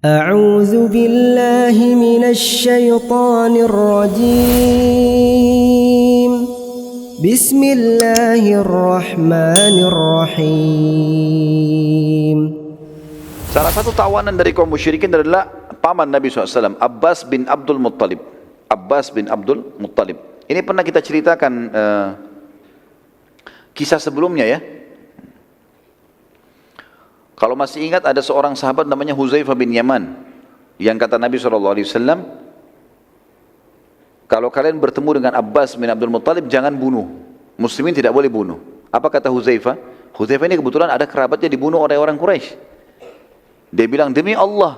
أعوذ بالله من الشيطان الرجيم بسم الله الرحمن الرحيم. Salah satu tawanan dari kaum musyrikin adalah paman Nabi SAW, Abbas bin Abdul Muttalib. Abbas bin Abdul Muttalib. Ini pernah kita ceritakan kisah sebelumnya ya. Kalau masih ingat ada seorang sahabat namanya Huzaifah bin Yaman yang kata Nabi SAW, kalau kalian bertemu dengan Abbas bin Abdul Muttalib jangan bunuh. Muslimin tidak boleh bunuh. Apa kata Huzaifah? Huzaifah ini kebetulan ada kerabatnya dibunuh oleh orang Quraisy. Dia bilang, demi Allah,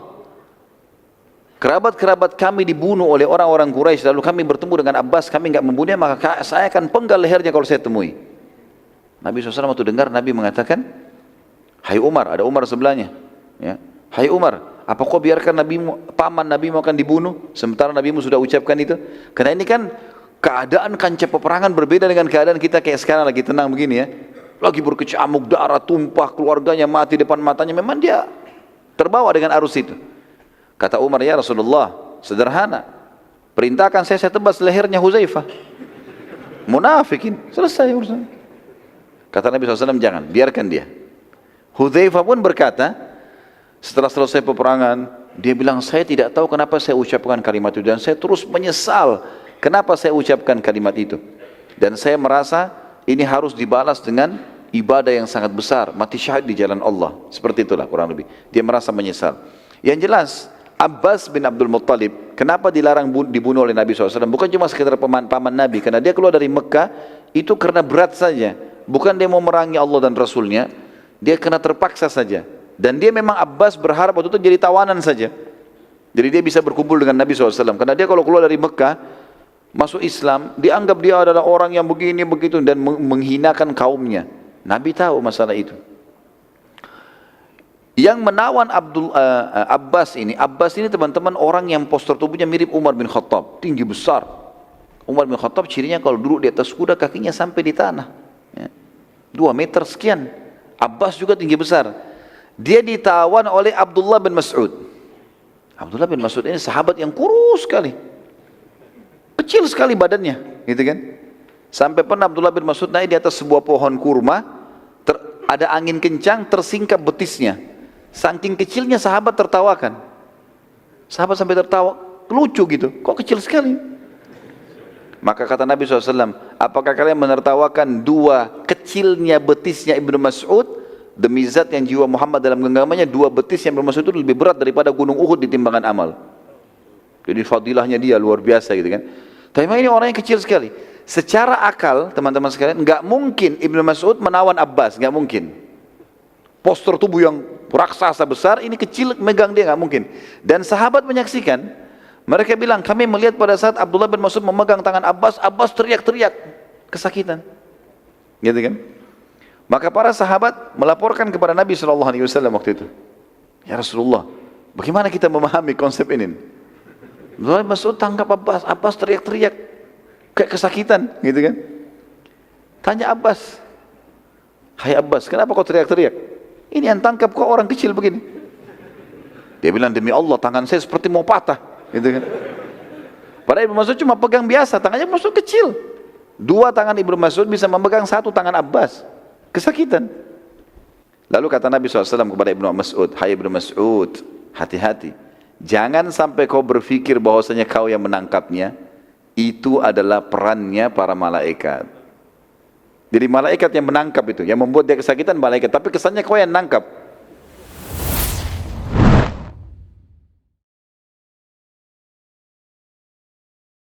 kerabat-kerabat kami dibunuh oleh orang-orang Quraisy, lalu kami bertemu dengan Abbas, kami enggak membunuhnya, maka saya akan penggal lehernya kalau saya temui. Nabi SAW waktu dengar, Nabi mengatakan, hai Umar, ada Umar sebelahnya, ya. Hai Umar, apa kau biarkan paman Nabimu akan dibunuh sementara Nabimu sudah ucapkan itu? Karena ini kan keadaan kancah peperangan berbeda dengan keadaan kita kayak sekarang lagi tenang begini ya. Lagi berkecamuk, darah tumpah, keluarganya mati depan matanya, memang dia terbawa dengan arus itu. Kata Umar, ya Rasulullah, sederhana, perintahkan saya tebas lehernya Huzaifah. Munafikin, selesai urusan. Kata Nabi SAW, jangan, biarkan dia. Hudzaifah pun berkata, setelah selesai peperangan, dia bilang, saya tidak tahu kenapa saya ucapkan kalimat itu, dan saya terus menyesal kenapa saya ucapkan kalimat itu. Dan saya merasa ini harus dibalas dengan ibadah yang sangat besar, mati syahid di jalan Allah. Seperti itulah kurang lebih. Dia merasa menyesal. Yang jelas, Abbas bin Abdul Muttalib, kenapa dilarang dibunuh oleh Nabi SAW? Bukan cuma sekedar paman Nabi, karena dia keluar dari Mekah, itu karena berat saja. Bukan dia mau merangi Allah dan Rasulnya, dia kena terpaksa saja. Dan dia memang Abbas berharap waktu itu jadi tawanan saja. Jadi dia bisa berkumpul dengan Nabi SAW. Karena dia kalau keluar dari Mekah, masuk Islam, dianggap dia adalah orang yang begini, begitu, dan menghinakan kaumnya. Nabi tahu masalah itu. Yang menawan Abbas ini teman-teman orang yang postur tubuhnya mirip Umar bin Khattab. Tinggi besar. Umar bin Khattab cirinya kalau duduk di atas kuda kakinya sampai di tanah. 2 meter sekian. Abbas juga tinggi besar. Dia ditawan oleh Abdullah bin Mas'ud. Abdullah bin Mas'ud ini sahabat yang kurus sekali. Kecil sekali badannya, gitu kan? Sampai pernah Abdullah bin Mas'ud naik di atas sebuah pohon kurma, ada angin kencang, tersingkap betisnya. Saking kecilnya sahabat tertawakan. Sahabat sampai tertawa, lucu gitu. Kok kecil sekali? Maka kata Nabi SAW, apakah kalian menertawakan dua kecilnya betisnya Ibnu Mas'ud, demi zat yang jiwa Muhammad dalam genggamannya, 2 betis yang Ibnu Mas'ud itu lebih berat daripada gunung Uhud di timbangan amal. Jadi fadilahnya dia luar biasa gitu kan. Tapi memang ini orang yang kecil sekali. Secara akal teman-teman sekalian, nggak mungkin Ibnu Mas'ud menawan Abbas, nggak mungkin. Postur tubuh yang raksasa besar, ini kecil megang dia, nggak mungkin. Dan sahabat menyaksikan. Mereka bilang, kami melihat pada saat Abdullah bin Mas'ud memegang tangan Abbas, Abbas teriak-teriak, kesakitan. Gitu kan? Maka para sahabat melaporkan kepada Nabi SAW waktu itu. Ya Rasulullah, bagaimana kita memahami konsep ini? Abdullah bin Mas'ud tangkap Abbas, Abbas teriak-teriak, kayak kesakitan, gitu kan? Tanya Abbas, hai Abbas, kenapa kau teriak-teriak? Ini yang tangkap kok orang kecil begini. Dia bilang, demi Allah, tangan saya seperti mau patah. Gitu kan. Padahal Ibnu Mas'ud cuma pegang biasa, tangannya Ibnu Mas'ud kecil. 2 tangan Ibnu Mas'ud bisa memegang 1 tangan Abbas. Kesakitan. Lalu kata Nabi SAW kepada Ibnu Mas'ud, hai Ibnu Mas'ud, hati-hati. Jangan sampai kau berpikir bahwasanya kau yang menangkapnya. Itu adalah perannya para malaikat. Jadi malaikat yang menangkap itu, yang membuat dia kesakitan malaikat. Tapi kesannya kau yang menangkap.